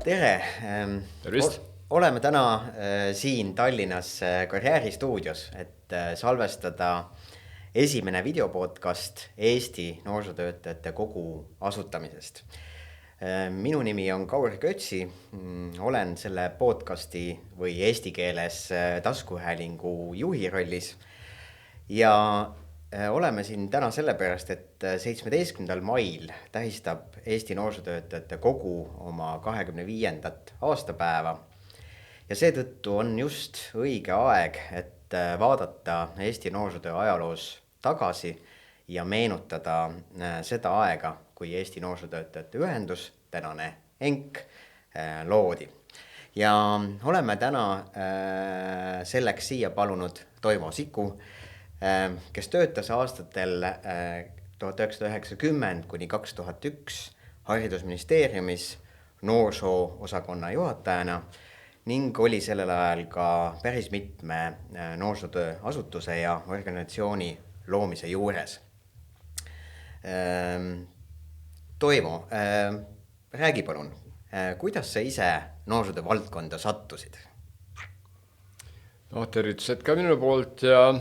Tere! Tervist! Oleme täna siin Tallinnas Karjääristuudios, et salvestada esimene videopodcast Eesti noorsootöötajate kogu asutamisest. Minu nimi on Kaur Kötsi, olen selle podcasti või eesti keeles taskuhäälingu juhi rollis. Ja oleme siin täna sellepärast, et 17. mail tähistab Eesti noorsootöötajate kogu oma 25. aastapäeva. Ja seetõttu on just õige aeg, et vaadata Eesti noorsootöö ajaloos tagasi ja meenutada seda aega, kui Eesti noorsootöötajate ühendus, tänane ENK, loodi. Ja oleme täna selleks siia palunud Toimo Siku, kes töötas aastatel 1990 kuni 2001 haridusministeeriumis noorsoo osakonna juhatajana ning oli sellel ajal ka päris mitme noorsootöö asutuse ja organisatsiooni loomise juures. Toimo, räägi palun, kuidas sa ise noorsootöö valdkonda sattusid? Tervitused ka minu poolt ja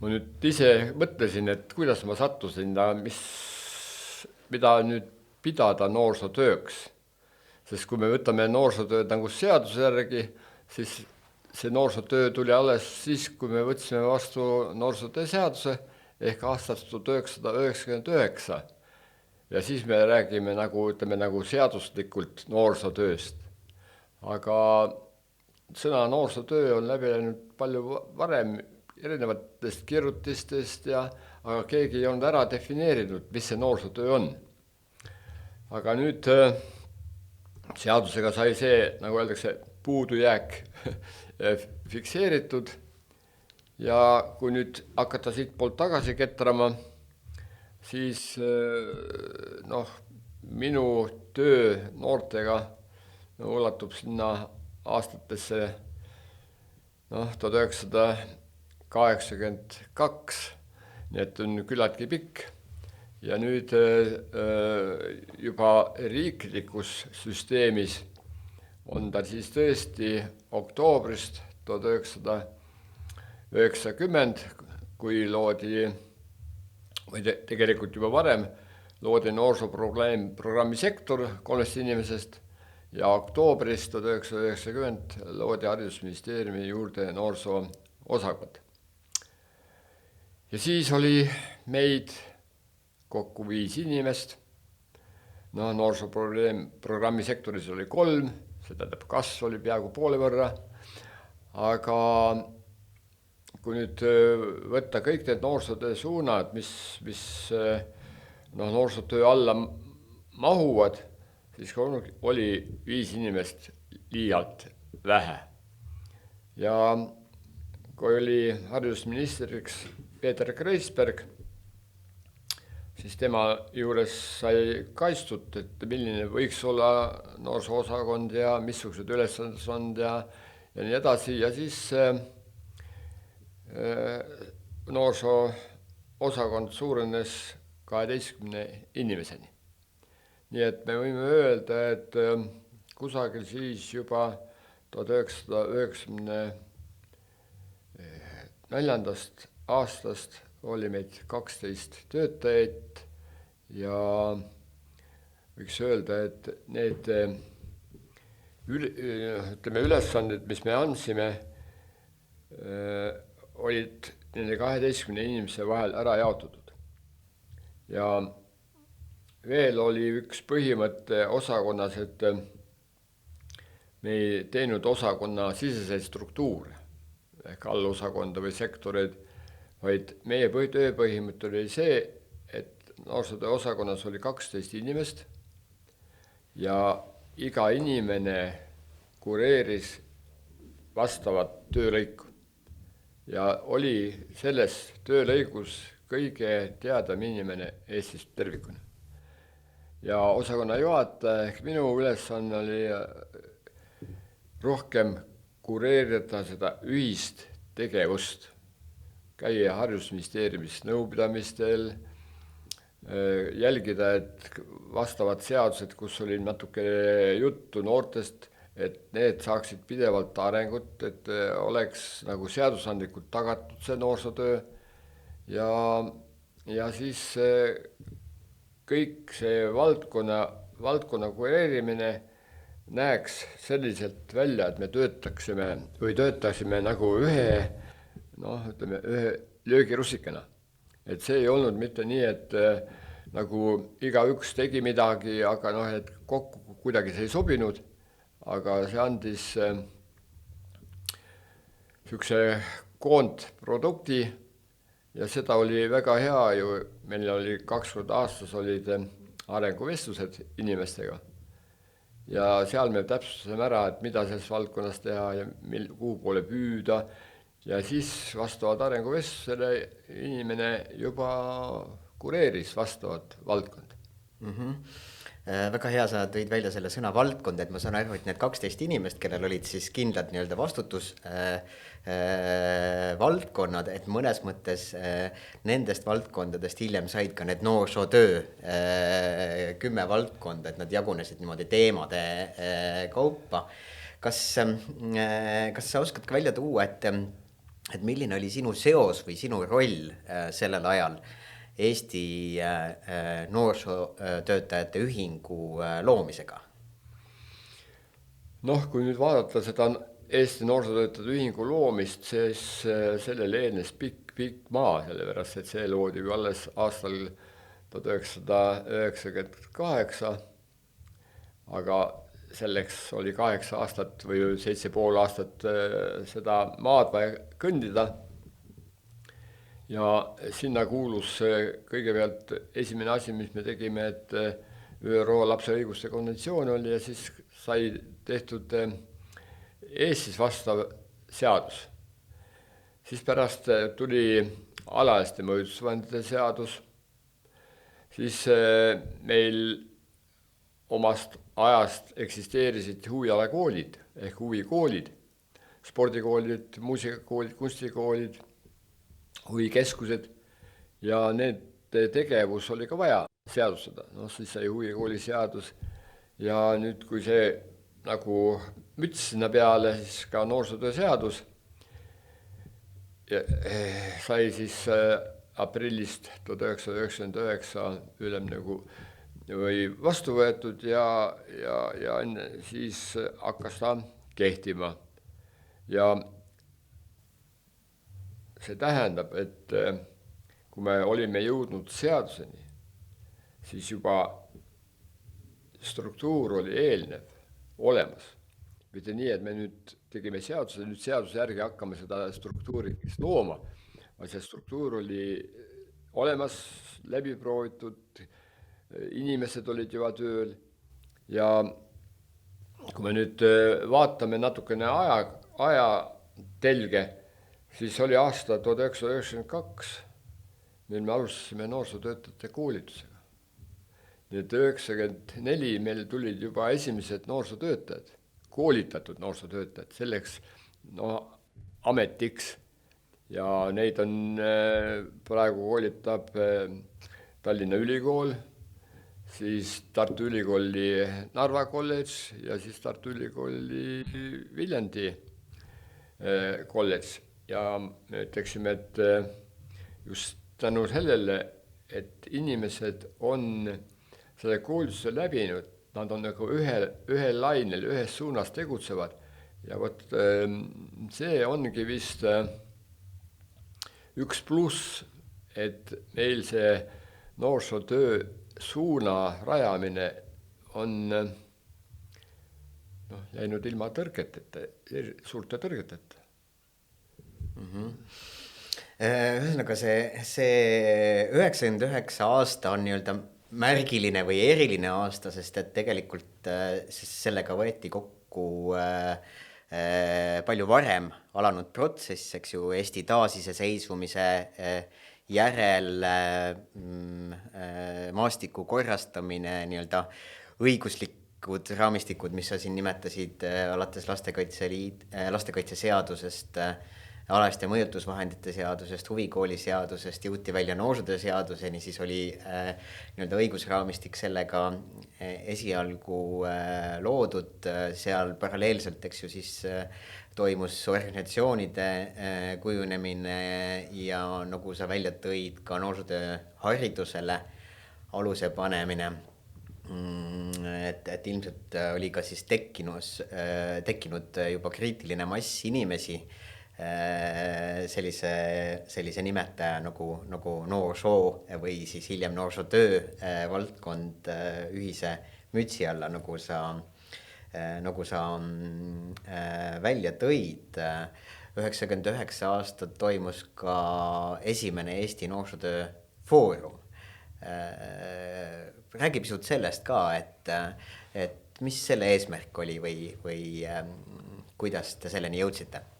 ma nüüd ise mõtlesin, et kuidas ma sattusin ja mida nüüd pidada noorsootööks. Sest kui me võtame noorsootööd nagu seaduse järgi, siis see noorsootöö tuli alles siis, kui me võtsime vastu noorsootöö seaduse ehk aastast 1999. Ja siis me räägime nagu seaduslikult noorsootööst. Aga sõna noorsootöö on läbi läinud palju varem erinevatest kirjutistest, aga keegi ei olnud ära defineerinud, mis see noorsootöö on. Aga nüüd seadusega sai see, nagu öeldakse, puudujääk fikseeritud ja kui nüüd hakata siit poolt tagasi ketrama, siis minu töö noortega ulatub sinna aastatesse 1982, nii et on küllaltki pikk. Ja nüüd juba riiklikus süsteemis on ta siis tõesti oktoobrist 1990, kui loodi, või tegelikult juba varem, loodi noorsooprogrammi sektor 3 inimesest ja oktoobrist 1990 loodi haridusministeeriumi juurde noorsoo osakond. Ja siis oli meid kokku 5 inimest. Noorsooprogrammi sektoris oli 3, see tähendab kasv oli peaaegu poole võrra. Aga kui nüüd võtta kõik need noorsootöö suunad, mis noorsootöö alla mahuvad, siis oli 5 inimest liialt vähe. Ja kui oli haridusministriks Peeter Kreisberg, siis tema juures sai kaitstud, et milline võiks olla noorsoo-osakond ja missugused ülesanded on ja nii edasi. Ja siis noorsoo-osakond suurenes 12 inimeseni. Nii et me võime öelda, et kusagil siis juba 1994. aastast oli meid 12 töötajaid ja võiks öelda, et need ülesanded, mis me andsime, olid nende 12 inimese vahel ära jaotatud. Ja veel oli üks põhimõte osakonnas, et me ei teinud osakonna siseseid struktuure ehk allosakonda või sektoreid, vaid meie tööpõhimõte oli see, et noorsootöö osakonnas oli 12 inimest ja iga inimene kureeris vastavat töölõiku. Ja oli selles töölõigus kõige teadam inimene Eestist tervikuna. Ja osakonna juhataja ehk minu ülesanne oli rohkem kureerida seda ühist tegevust, käia haridusministeeriumis nõupidamistel, jälgida, et vastavad seadused, kus oli natuke juttu noortest, et need saaksid pidevalt arengut, et oleks nagu seadusandlikult tagatud see noorsootöö ja siis kõik see valdkonna kureerimine näeks selliselt välja, et me töötaksime nagu ühe löögirussikana. Et see ei olnud mitte nii, et nagu igaüks tegi midagi, aga et kokku kuidagi see ei sobinud, aga see andis sihukese koondprodukti ja seda oli väga hea ju, meil oli 2 korda aastas olid arenguvestlused inimestega. Ja seal me täpsustasime ära, et mida selles valdkonnas teha ja kuhu poole püüda. Ja siis vastavad arenguvestlusele inimene juba kureeris vastavat valdkonda. Väga hea, sa tõid välja selle sõna valdkond, et ma saan aru, et need 12 inimest, kellel olid siis kindlad nii-öelda vastutus valdkonnad, et mõnes mõttes nendest valdkondadest hiljem said ka need noorsootöö 10 valdkonda, et nad jagunesid niimoodi teemade kaupa. Kas sa oskad ka välja tuua, et milline oli sinu seos või sinu roll sellel ajal Eesti noorsootöötajate ühingu loomisega? Kui nüüd vaadata seda Eesti noorsootöötajate ühingu loomist, siis sellele eelnes pikk maa, sellepärast, et see loodi ju alles aastal 1998, aga selleks oli 8 aastat või 7,5 aastat seda maad vaja kõndida. Ja sinna kuulus kõigepealt esimene asi, mis me tegime, et ÜRO lapse õiguste konventsioon oli ja siis sai tehtud Eestis vastav seadus. Siis pärast tuli alaealiste mõjutusvahendite seadus. Siis meil omast ajast eksisteerisid huvialakoolid ehk huvikoolid, spordikoolid, muusikakoolid, kunstikoolid, huvikeskused ja nende tegevus oli ka vaja seadustada. Siis sai huvikooli seadus ja nüüd, kui see nagu müts sinna peale, siis ka noorsootöö seadus sai siis aprillist 1999 ülemnõukogu või vastu võetud ja siis hakkas ta kehtima. Ja see tähendab, et kui me olime jõudnud seaduseni, siis juba struktuur oli eelnev olemas. Mitte nii, et me nüüd tegime seaduse, nüüd seaduse järgi hakkame seda struktuuri looma, vaid see struktuur oli olemas, läbi proovitud, inimesed olid juba tööl ja kui me nüüd vaatame natukene aja telge, siis oli aasta 1992, mil me alustasime noorsootöötajate koolitusega. Nii et 1994 meil tulid juba esimesed noorsootöötajad, koolitatud noorsootöötajad, selleks ametiks. Ja neid on praegu koolitab Tallinna Ülikool, siis Tartu Ülikooli Narva kolledž ja siis Tartu Ülikooli Viljandi kolledž. Ja me ütleksime, et just tänu sellele, et inimesed on selle koolituse läbinud, nad on nagu ühel lainel, ühes suunas tegutsevad. Ja võt see ongi vist üks pluss, et meil see noorsootöö suuna rajamine on läinud ilma tõrgeteta, suurte tõrgeteta. Ühesõnaga see 99 aasta on nii-öelda märgiline või eriline aasta, sest et tegelikult sellega võeti kokku palju varem alanud protsess, eks ju, Eesti taasiseseisvumise järel maastiku korrastamine, nii-öelda õiguslikud raamistikud, mis sa siin nimetasid alates lastekaitseseadusest, alaste mõjutusvahendite seadusest, huvikooli seadusest, jõuti välja noorsootöö seaduseni, siis oli nii-öelda õigusraamistik sellega esialgu loodud, seal paralleelselt, eks ju, siis toimus organisatsioonide kujunemine ja nagu sa välja tõid, ka noorsootöö haridusele aluse panemine. Et ilmselt oli ka siis tekkinud juba kriitiline mass inimesi sellise nimetaja nagu noorsoo või siis hiljem noorsootöö valdkond ühise mütsi alla, nagu sa välja tõid. 99 aastat toimus ka esimene Eesti noorsootöö foorum. Räägi pisut sellest ka, et mis selle eesmärk oli või kuidas te selleni jõudsite?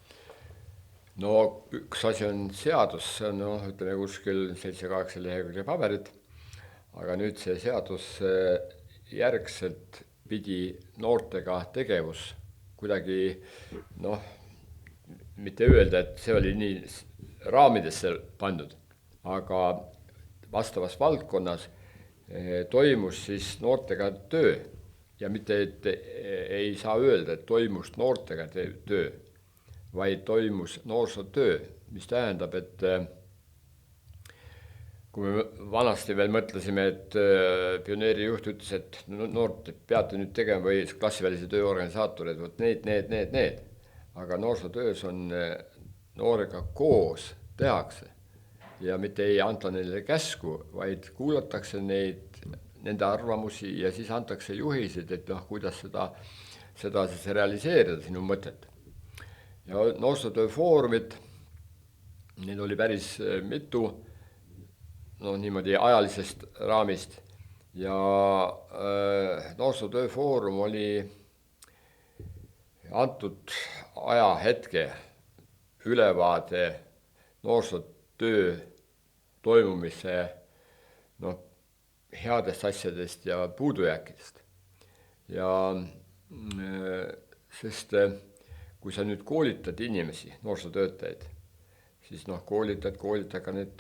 No üks asi on seadus, see on ütleme kuskil 7-8 lehekülge paberit, aga nüüd see seadus järgselt pidi noortega tegevus kuidagi mitte öelda, et see oli nii raamidesse pandud, aga vastavas valdkonnas toimus siis noortega töö ja mitte, et ei saa öelda, et toimus noortega töö, vaid toimus noorsootöö, mis tähendab, et kui me vanasti veel mõtlesime, et pioneeri juht ütles, et noort peate nüüd tegema või klassivälise töö organisaatorid, vot need. Aga noorsootöös on noorega koos tehakse ja mitte ei anta neile käsku, vaid kuulatakse nende arvamusi ja siis antakse juhised, et kuidas seda siis realiseerida sinu mõtet. Ja noorsootöö foorumid, neid oli päris mitu, niimoodi ajalisest raamist ja noorsootöö foorum oli antud ajahetke ülevaade noorsootöö toimumise headest asjadest ja puudujääkidest. Ja sest kui sa nüüd koolitad inimesi, noorsootöötajaid, siis koolitad, aga need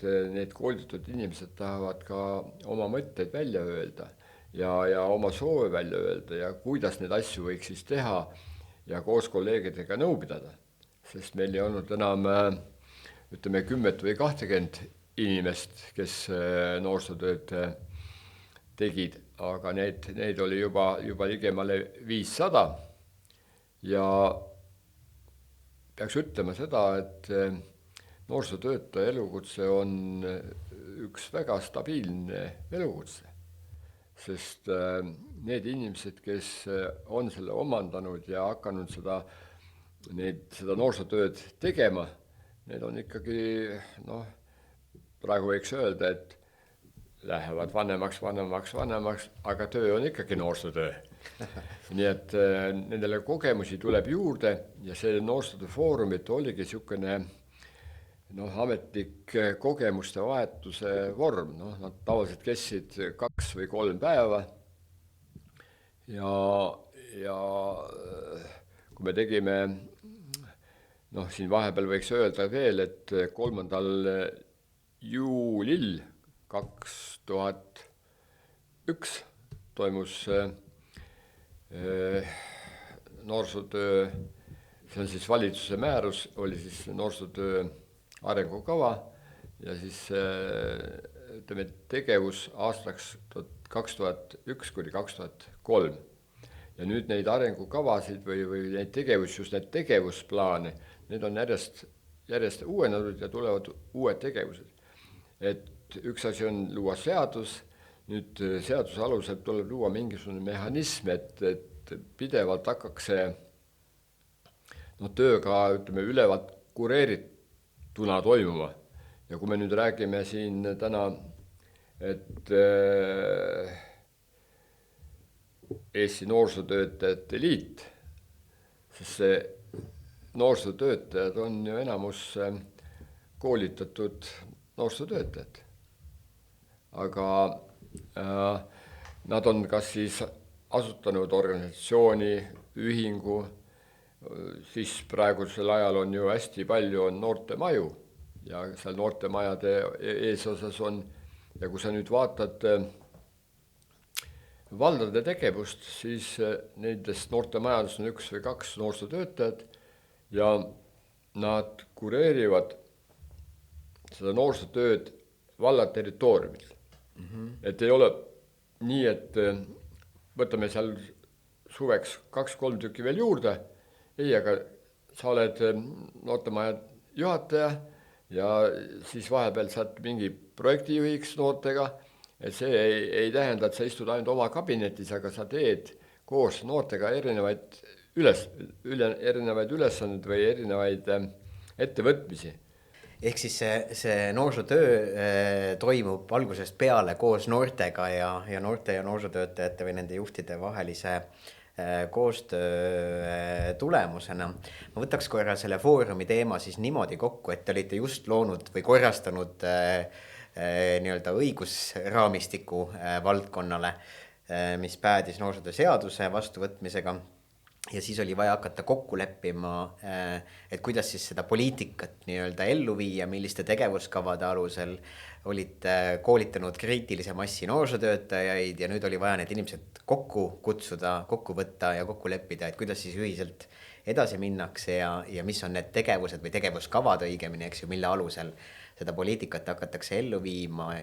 koolitatud inimesed tahavad ka oma mõtteid välja öelda ja oma soove välja öelda ja kuidas neid asju võiks siis teha ja koos kolleegidega nõu pidada. Sest meil ei olnud enam 10 või 20 inimest, kes noorsootööd tegid, aga neid oli juba ligemale 500 ja peaks ütlema seda, et noorsootöötaja elukutse on üks väga stabiilne elukutse, sest need inimesed, kes on selle omandanud ja hakanud seda noorsootööd tegema, need on ikkagi, praegu võiks öelda, et lähevad vanemaks, aga töö on ikkagi noorsootöö. Nii et nendele kogemusi tuleb juurde ja see noorsootöö foorumit oligi niisugune ametlik kogemuste vahetuse vorm. Nad tavaliselt kestsid 2 või 3 päeva ja kui me tegime, siin vahepeal võiks öelda veel, et 3. juulil 2001 toimus noorsootöö, see on siis valitsuse määrus, oli siis noorsootöö arengukava ja siis ütleme tegevus aastaks 2001–2003. Ja nüüd neid arengukavasid või neid tegevusi, just need tegevusplaane, need on järjest uuenenud ja tulevad uued tegevused. Et üks asi on luua seadus, nüüd seaduse alusel tuleb luua mingisugune mehhanism, et pidevalt hakkaks see tööga ülevalt kureerituna toimuma. Ja kui me nüüd räägime siin täna, et Eesti noorsootöötajate liit, siis see noorsootöötajad on ju enamus koolitatud noorsootöötajad. Aga nad on kas siis asutanud organisatsiooni, ühingu siis praegusel ajal on ju hästi palju on noortemaju ja seal noortemajade eesosas on, ja kui sa nüüd vaatad valdade tegevust, siis nendest noortemajades on 1 või 2 noorsootöötajat ja nad kureerivad seda noorsootööd valla territooriumil. Et ei ole nii, et võtame seal suveks 2-3 tükki veel juurde, ei, aga sa oled noortemaja juhataja ja siis vahepeal saad mingi projektijuhiks noortega, et see ei tähenda, et sa istud ainult oma kabinetis, aga sa teed koos noortega erinevaid ülesandeid või erinevaid ettevõtmisi. Ehk siis see noorsootöö toimub algusest peale koos noortega ja noorte ja noorsootöötajate või nende juhtide vahelise koostöö tulemusena. Ma võtaks korra selle foorumi teema siis niimoodi kokku, et te olite just loonud või korrastanud nii-öelda õigusraamistiku valdkonnale, mis päädis noorsootöö seaduse vastuvõtmisega. Ja siis oli vaja hakata kokku leppima, et kuidas siis seda poliitikat nii-öelda ellu viia, milliste tegevuskavade alusel olite koolitanud kriitilise massi noorsootöötajaid ja nüüd oli vaja need inimesed kokku kutsuda, kokku võtta ja kokku leppida, et kuidas siis ühiselt edasi minnakse ja mis on need tegevused või tegevuskavad õigemini, eks ju, mille alusel seda poliitikat hakatakse ellu viima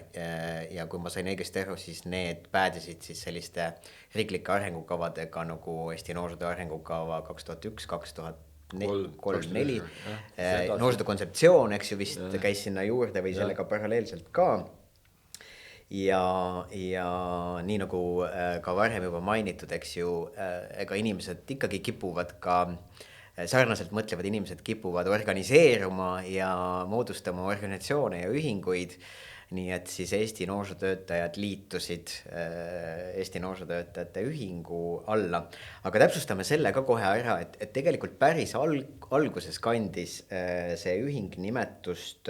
ja kui ma sain õigesti aru, siis need päädisid siis selliste riiklike arengukavadega nagu Eesti noorsootöö arengukava 2001-2003-2004, noorsootöö kontseptsioon, eks ju, vist käis sinna juurde või sellega paralleelselt ka. Ja nii nagu ka varem juba mainitud, eks ju, ega inimesed ikkagi kipuvad ka sarnaselt mõtlevad inimesed kipuvad organiseeruma ja moodustama organisatsioone ja ühinguid, nii et siis Eesti noorsootöötajad liitusid Eesti noorsootöötajate ühingu alla. Aga täpsustame selle ka kohe ära, et tegelikult päris alguses kandis see ühing nimetust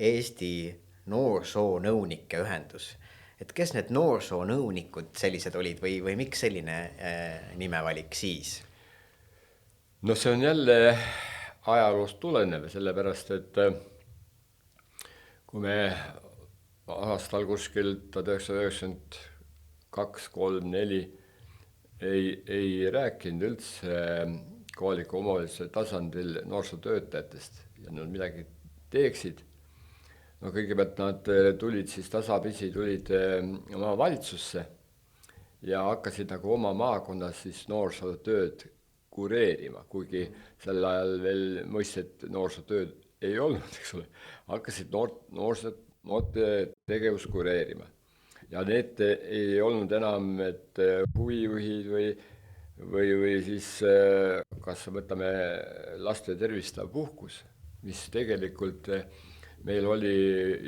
Eesti noorsoonõunike ühendus. Et kes need noorsoonõunikud sellised olid või miks selline nimevalik siis? No see on jälle ajaloost tulenev, sellepärast, et kui me aastal kuskil 1992-3-4 ei rääkinud üldse kohaliku omavalitsuse tasandil noorsootöötajatest ja nad midagi teeksid, no kõigepealt nad tulid siis tasapisi oma valitsusse ja hakkasid nagu oma maakonnas siis noorsootööd kureerima, kuigi sel ajal veel mõistet noorsootööd ei olnud, eks ole. Hakkasid noorte tegevus kureerima. Ja need ei olnud enam huvijuhid või siis kas võtame laste tervistav puhkus, mis tegelikult meil oli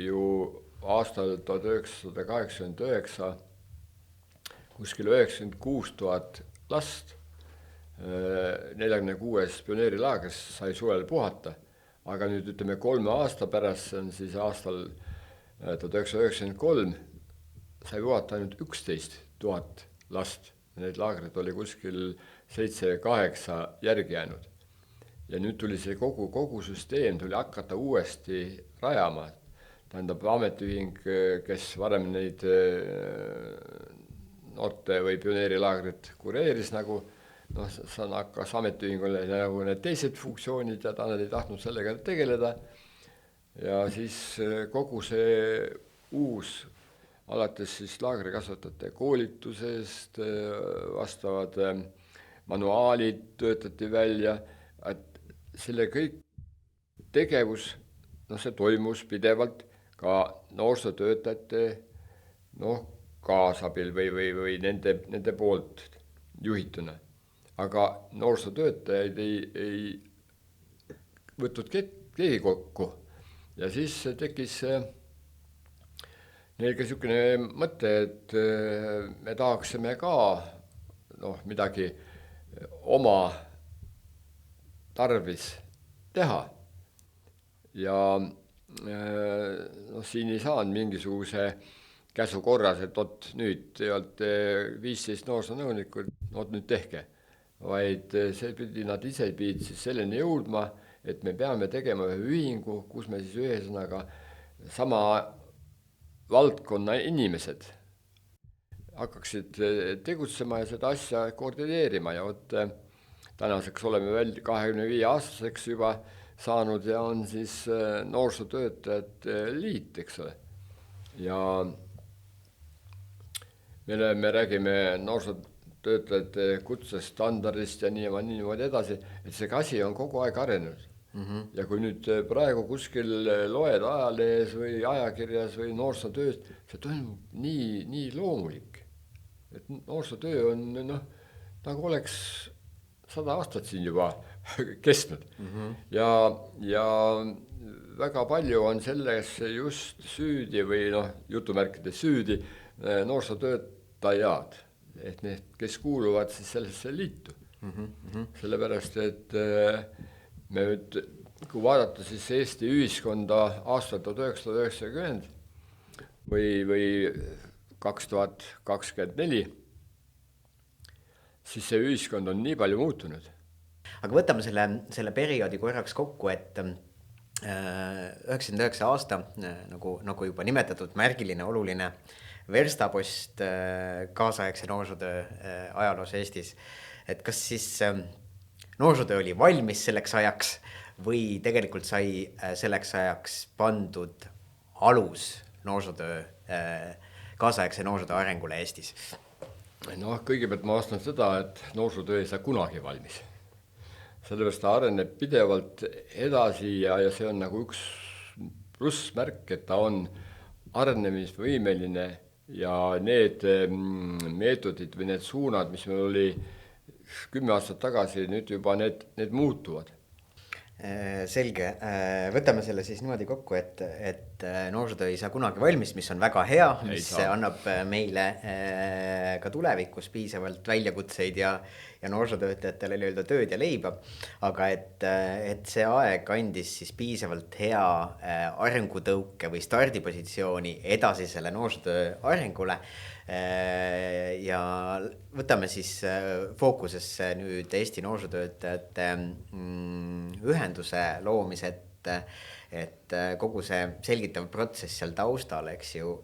ju aastal 1989 kuskil 96 000 last 46 pioneerilaagris sai suvel puhata, aga nüüd ütleme 3 aasta pärast, see on siis aastal 1993, sai puhata ainult 11 000 last. Need laagrid oli kuskil 7-8 järgi jäänud. Ja nüüd tuli see kogu süsteem tuli hakata uuesti rajama. Tähendab ametiühing, kes varem neid noorte või pioneerilaagrid kureeris nagu, hakkas ametiühingule nagu need teised funktsioonid ja ta ei tahtnud sellega tegeleda. Ja siis kogu see uus, alates siis laagrikasvatajate koolitusest, vastavad manuaalid töötati välja, et selle kõik tegevus, see toimus pidevalt ka noorsootöötajate kaasabil või nende poolt juhituna. Aga noorsootöötajaid ei võtnud keegi kokku. Ja siis tekkis neil ka niisugune mõte, et me tahaksime ka midagi oma tarvis teha. Ja siin ei saanud mingisuguse käsu korras, et nüüd te olete 15 noorsoonõunikud, nüüd tehke. vaid see pidi, nad ise pidid siis selleni jõudma, et me peame tegema ühe ühingu, kus me siis ühesõnaga sama valdkonna inimesed hakkaksid tegutsema ja seda asja koordineerima ja vot tänaseks oleme veel 25-aastaseks juba saanud ja on siis noorsootöötajate liit, eks ole. Ja me räägime noorsootöötajate kutsestandardist ja niimoodi edasi, et see asi on kogu aeg arenenud. Ja kui nüüd praegu kuskil loed ajalehes või ajakirjas või noorsootööst, see toimub nii loomulik. Et noorsootöö on nagu oleks 100 aastat siin juba kestnud. Ja väga palju on selles just süüdi või jutumärkides süüdi noorsootöötajad, et need, kes kuuluvad siis sellesse liitu. Sellepärast, et me nüüd, kui vaadata siis Eesti ühiskonda aastal 1990 või 2024, siis see ühiskond on nii palju muutunud. Aga võtame selle perioodi korraks kokku, et 99 aasta, nagu juba nimetatud, märgiline, oluline verstapost kaasaegse noorsootöö ajaloos Eestis. Et kas siis noorsootöö oli valmis selleks ajaks või tegelikult sai selleks ajaks pandud alus noorsootöö, kaasaegse noorsootöö arengule Eestis? Kõigepealt ma vastan seda, et noorsootöö ei saa kunagi valmis. Sellepärast ta areneb pidevalt edasi ja see on nagu üks plussmärk, et ta on arenemisvõimeline ja need meetodid või need suunad, mis meil oli 10 aastat tagasi, nüüd juba need muutuvad. Selge. Võtame selle siis niimoodi kokku, et noorsootöö ei saa kunagi valmis, mis on väga hea, mis annab meile ka tulevikus piisavalt väljakutseid ja noorsootöötajatele nii-öelda tööd ja leiba. Aga et see aeg andis siis piisavalt hea arengutõuke või stardipositsiooni edasisele noorsootöö arengule. Ja võtame siis fookusesse nüüd Eesti noorsootöötajate ühenduse loomise, et kogu see selgitav protsess seal taustal, eks ju,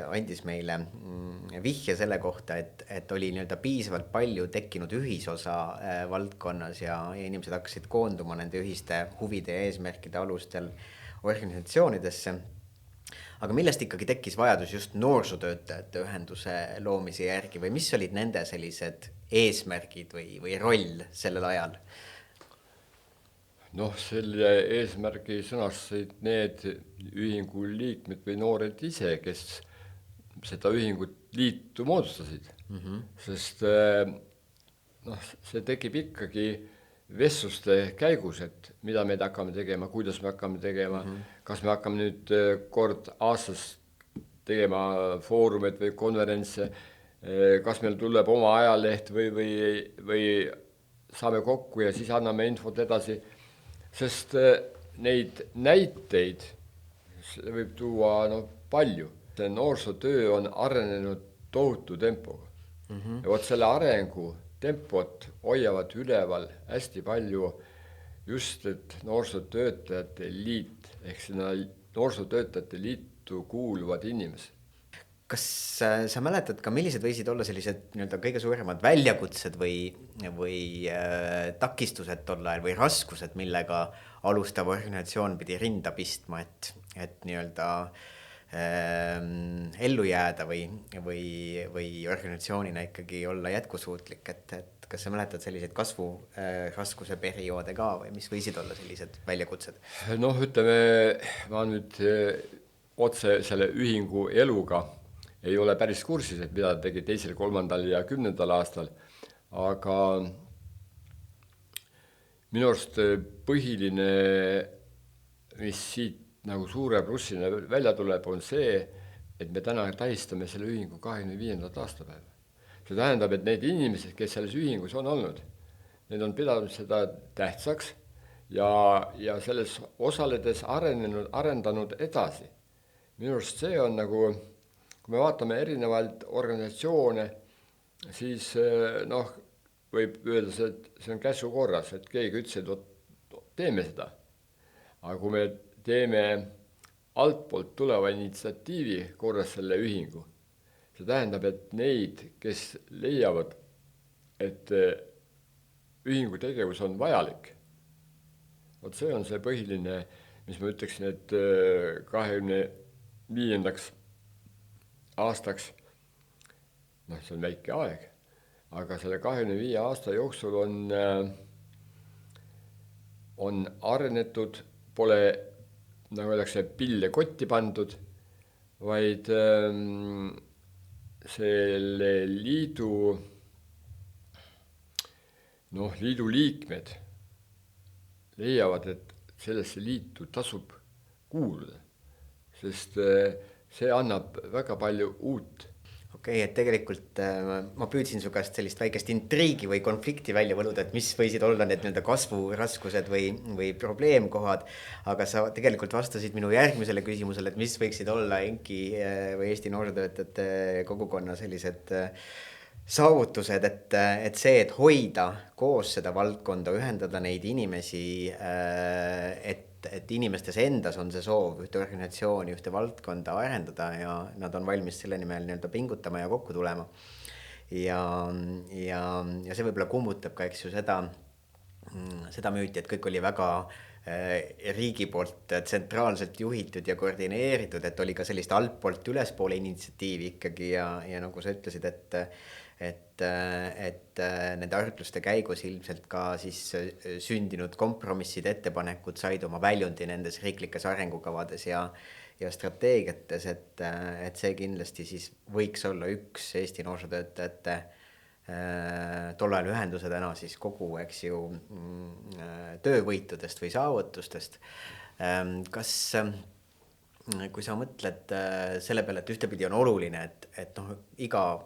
andis meile vihje selle kohta, et oli nii-öelda piisavalt palju tekkinud ühisosa valdkonnas ja inimesed hakkasid koonduma nende ühiste huvide ja eesmärkide alustel organisatsioonidesse. Aga millest ikkagi tekkis vajadus just noorsootöötajate ühenduse loomise järgi või mis olid nende sellised eesmärgid või roll sellel ajal? Selle eesmärgi sõnastasid need ühingu liikmed või noored ise, kes seda ühingut liitu moodustasid. Sest see tekib ikkagi vestluste käigus, et mida me hakkame tegema, kuidas me hakkame tegema, kas me hakkame nüüd kord aastas tegema foorumeid või konverentse, kas meil tuleb oma ajaleht või saame kokku ja siis anname infot edasi, sest neid näiteid võib tuua palju. See noorsootöö on arenenud tohutu tempoga. Ja vot selle arengu tempot hoiavad üleval hästi palju just, et noorsootöötajate liit, ehk sinna noorsootöötajate liitu kuuluvad inimesed. Kas sa mäletad ka, millised võisid olla sellised nii-öelda kõige suuremad väljakutsed või takistused tol ajal või raskused, millega alustav organisatsioon pidi rinda pistma, et nii-öelda ellu jääda või organisatsioonina ikkagi olla jätkusuutlik, et kas sa mäletad selliseid kasvu raskuse perioode ka või mis võisid olla sellised väljakutsed? Ütleme, ma nüüd otse selle ühingu eluga ei ole päris kursis, et mida tegi 2., 3. ja 10. aastal, aga minu arust põhiline, mis siit nagu suure plussina välja tuleb, on see, et me täna tähistame selle ühingu 25. aastapäeva. See tähendab, et need inimesed, kes selles ühingus on olnud, need on pidanud seda tähtsaks ja selles osaledes arendanud edasi. Minu arust see on nagu, kui me vaatame erinevaid organisatsioone, siis noh, võib öelda, et see on käsu korras, et keegi ütles, et vot teeme seda. Aga kui me teeme altpoolt tuleva initsiatiivi korras selle ühingu, see tähendab, et neid, kes leiavad, et ühingu tegevus on vajalik, vot see on see põhiline, mis ma ütleksin, et 25. aastaks, noh, see on väike aeg, aga selle 25 aasta jooksul on arenetud, pole, nagu öeldakse, pille kotti pandud, vaid selle liidu, noh, liidu liikmed leiavad, et sellesse liitu tasub kuuluda, sest see annab väga palju uut. Okei, et tegelikult ma püüdsin su käest sellist väikest intriigi või konflikti välja võluda, et mis võisid olla need nii-öelda kasvuraskused või probleemkohad, aga sa tegelikult vastasid minu järgmisele küsimusele, et mis võiksid olla ENKi või Eesti Noorsootöötajate Kogukonna sellised saavutused, et see, et hoida koos seda valdkonda, ühendada neid inimesi, et inimestes endas on see soov ühte organisatsiooni, ühte valdkonda arendada ja nad on valmis selle nimel nii-öelda pingutama ja kokku tulema. Ja see võib-olla kummutab ka, eks ju, seda müüti, et kõik oli väga riigi poolt tsentraalselt juhitud ja koordineeritud, et oli ka sellist altpoolt ülespoole initsiatiivi ikkagi ja nagu sa ütlesid, et nende arutluste käigus ilmselt ka siis sündinud kompromissid, ettepanekud said oma väljundi nendes riiklikes arengukavades ja strateegiates, et see kindlasti siis võiks olla üks Eesti Noorsootöötajate tol ajal ühenduse täna siis kogu, eks ju, töövõitudest või saavutustest. Kas, kui sa mõtled selle peale, et ühtepidi on oluline, et noh, iga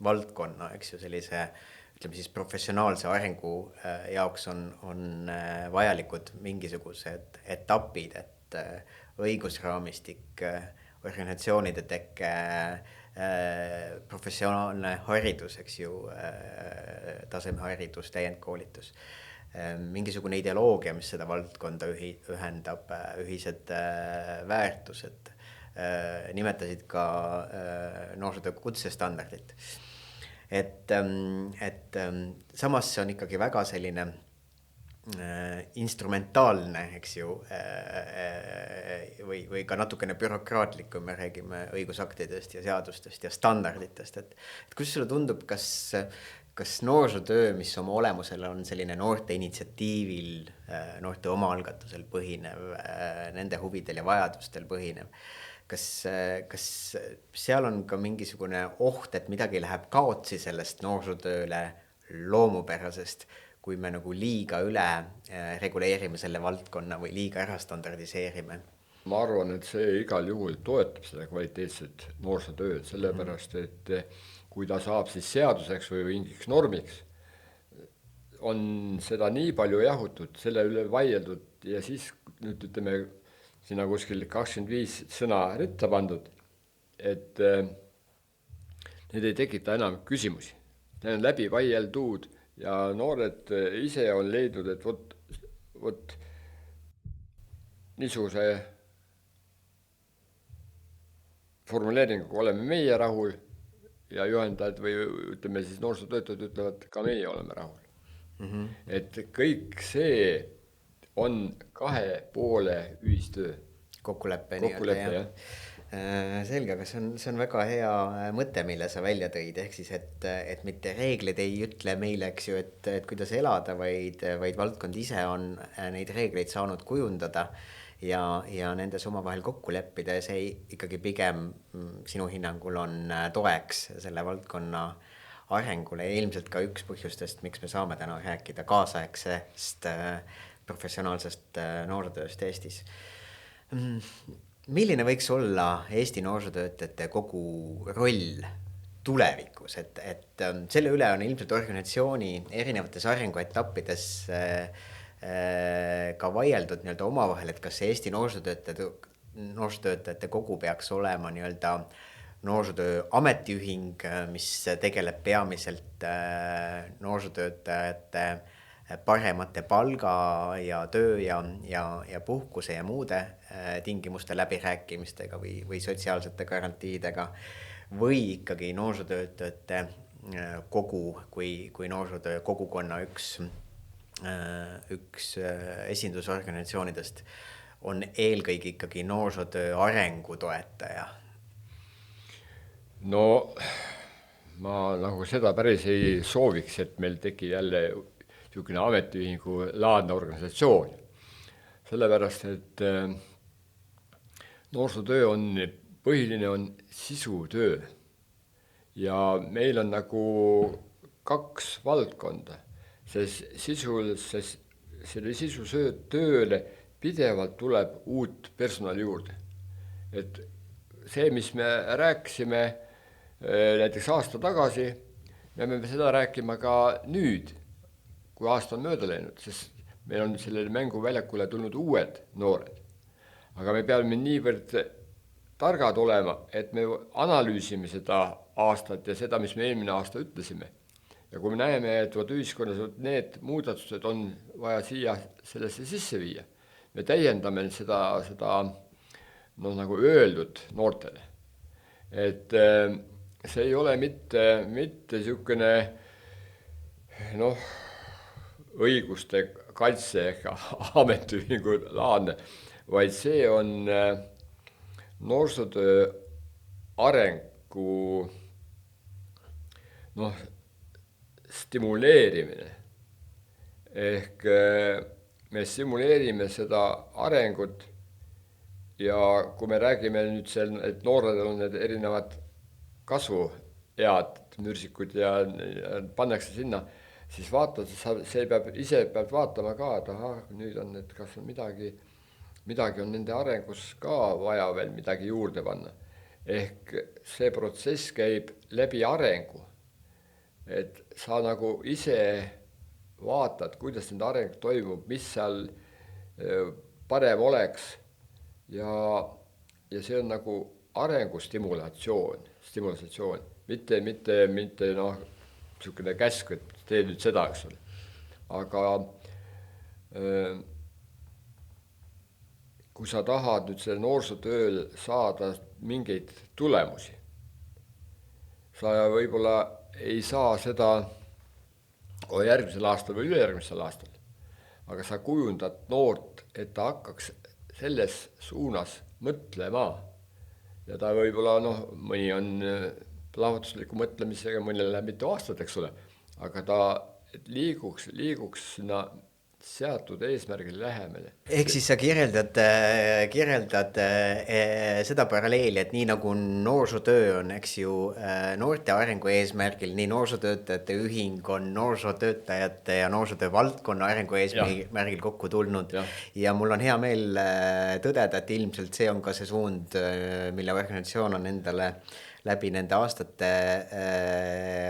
valdkonna, eks ju, sellise, ütleme siis professionaalse arengu jaoks on vajalikud mingisugused etapid, et õigusraamistik, organisatsioonide tekke, professionaalne haridus, eks ju, tasemeharidus, täiendkoolitus, mingisugune ideoloogia, mis seda valdkonda ühendab, ühised väärtused, nimetasid ka noorsootöö kutsestandardit. Et samas see on ikkagi väga selline instrumentaalne, eks ju, või ka natukene bürokraatlik, kui me räägime õigusaktidest ja seadustest ja standarditest, et kus sulle tundub, kas noorsootöö, mis oma olemusel on selline noorte initsiatiivil, noorte omaalgatusel põhinev, nende huvidel ja vajadustel põhinev, kas seal on ka mingisugune oht, et midagi läheb kaotsi sellest noorsootööle loomupärasest, kui me nagu liiga üle reguleerime selle valdkonna või liiga ära standardiseerime? Ma arvan, et see igal juhul toetab seda kvaliteetset noorsootööd, sellepärast, et kui ta saab siis seaduseks või mingiks normiks, on seda nii palju jahutud, selle üle vaieldud ja siis nüüd ütleme, sinna kuskil 25 sõna ritta pandud, et need ei tekita enam küsimusi. Need on läbi vaieldud ja noored ise on leidnud, et vot niisuguse formuleeringuga oleme meie rahul ja juhendajad või ütleme siis noorsootöötajad ütlevad, ka meie oleme rahul. Et kõik see on kahe poole ühistöö. Kokkulepe, jah. Selge, aga see on väga hea mõte, mille sa välja tõid, ehk siis, et mitte reeglid ei ütle meile, eks ju, et kuidas elada, vaid valdkond ise on neid reegleid saanud kujundada ja nendes omavahel kokku leppida ja see ikkagi pigem sinu hinnangul on toeks selle valdkonna arengule ja ilmselt ka üks põhjustest, miks me saame täna rääkida kaasaegsest professionaalsest noorsootööst Eestis. Milline võiks olla Eesti Noorsootöötajate Kogu roll tulevikus, et selle üle on ilmselt organisatsiooni erinevates arenguetappides ka vaieldud nii-öelda omavahel, et kas Eesti Noorsootöötajate Kogu peaks olema nii-öelda noorsootöö ametiühing, mis tegeleb peamiselt noorsootöötajate paremate palga ja töö ja puhkuse ja muude tingimuste läbirääkimistega või sotsiaalsete garantiidega, või ikkagi noorsootöötajate kogu kui noorsootöö kogukonna üks esindusorganisatsioonidest on eelkõige ikkagi noorsootöö arengu toetaja. No ma nagu seda päris ei sooviks, et meil tekib jälle niisugune ametiühingu laadne organisatsioon. Sellepärast, et noorsootöö põhiline on sisutöö. Ja meil on nagu 2 valdkonda. Selle sisusöötööle pidevalt tuleb uut personali juurde. Et see, mis me rääkisime näiteks aasta tagasi, me peame seda rääkima ka nüüd, kui aasta on mööda läinud, sest meil on sellele mänguväljakule tulnud uued noored. Aga me peame niivõrd targad olema, et me analüüsime seda aastat ja seda, mis me eelmine aasta ütlesime. Ja kui me näeme, et ühiskonnas need muudatused on vaja siia sellesse sisse viia, me täiendame seda nagu öeldud noortele. Et see ei ole mitte niisugune õiguste kaitse ehk ametiühingu laadne, vaid see on noorsootöö arengu stimuleerimine. Ehk me stimuleerime seda arengut ja kui me räägime nüüd et nooredel on need erinevad kasvuead, mürsikud ja pannakse sinna, siis vaatad, ise peab vaatama ka, et nüüd on need, kas on midagi on nende arengus ka vaja veel midagi juurde panna. Ehk see protsess käib läbi arengu. Et sa nagu ise vaatad, kuidas nende areng toimub, mis seal parem oleks ja see on nagu arengustimulatsioon, mitte niisugune käsk, et tee nüüd seda, eks ole. Aga kui sa tahad nüüd selle noorsootööl saada mingeid tulemusi, sa võib-olla ei saa seda järgmisel aastal või ülejärgmisel aastal, aga sa kujundad noort, et ta hakkaks selles suunas mõtlema. Ja ta võib-olla, mõni on plahvatusliku mõtlemisega, mõnel läheb mitu aastat, eks ole, aga ta liiguks sinna seatud eesmärgile lähemale. Ehk siis sa kirjeldad seda paralleeli, et nii nagu noorsootöö on, eks ju, noorte arengu eesmärgil, nii noorsootöötajate ühing on noorsootöötajate ja noorsootöö valdkonna arengu eesmärgil kokku tulnud. Ja mul on hea meel tõdeda, et ilmselt see on ka see suund, mille organisatsioon on endale läbi nende aastate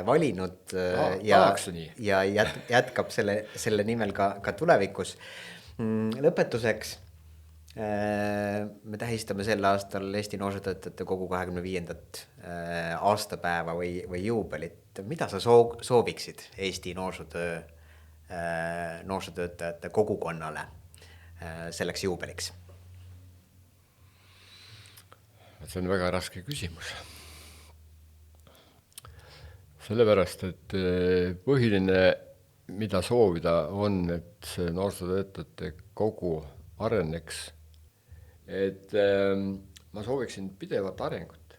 valinud ja jätkab selle nimel ka tulevikus. Lõpetuseks me tähistame sel aastal Eesti Noorsootöötajate Kogu 25. aastapäeva või juubelit. Mida sa sooviksid Eesti noorsootöötajate kogukonnale selleks juubeliks? See on väga raske küsimus. Sellepärast, et põhiline, mida soovida, on, et see noorsootöötajate kogu areneks. Et ma sooviksin pidevat arengut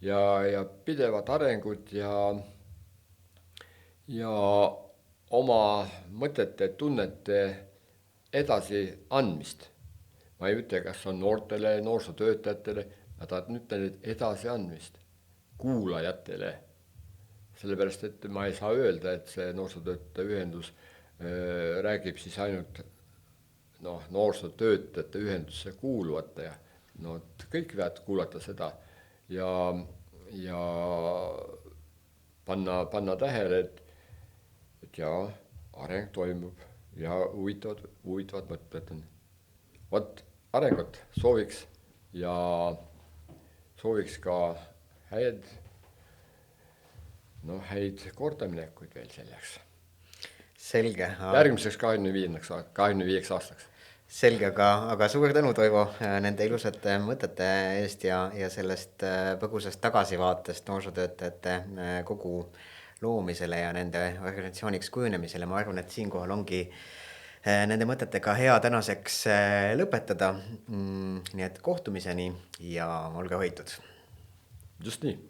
ja pidevat arengut ja oma mõtete, tunnete edasi andmist. Ma ei ütle, kas on noortele, noorsootöötajatele, ma tahan ütelda edasi andmist kuulajatele. Sellepärast, et ma ei saa öelda, et see noorsootöötajate ühendus räägib siis ainult noorsootöötajate ühendusse kuuluvate ja kõik võivad kuulata seda ja panna tähele, et areng toimub ja huvitavad mõtted on. Arengut sooviks ja sooviks ka häid kordaminekuid veel selleks. Selge. Järgmiseks 25 aastaks. Selge, aga suur tänu, Toivo, nende ilusate mõtete eest ja sellest põgusast tagasivaatest noorsootöötajate kogu loomisele ja nende organisatsiooniks kujunemisele. Ma arvan, et siinkohal ongi nende mõtetega hea tänaseks lõpetada. Nii et kohtumiseni ja olge hoitud. Just nii.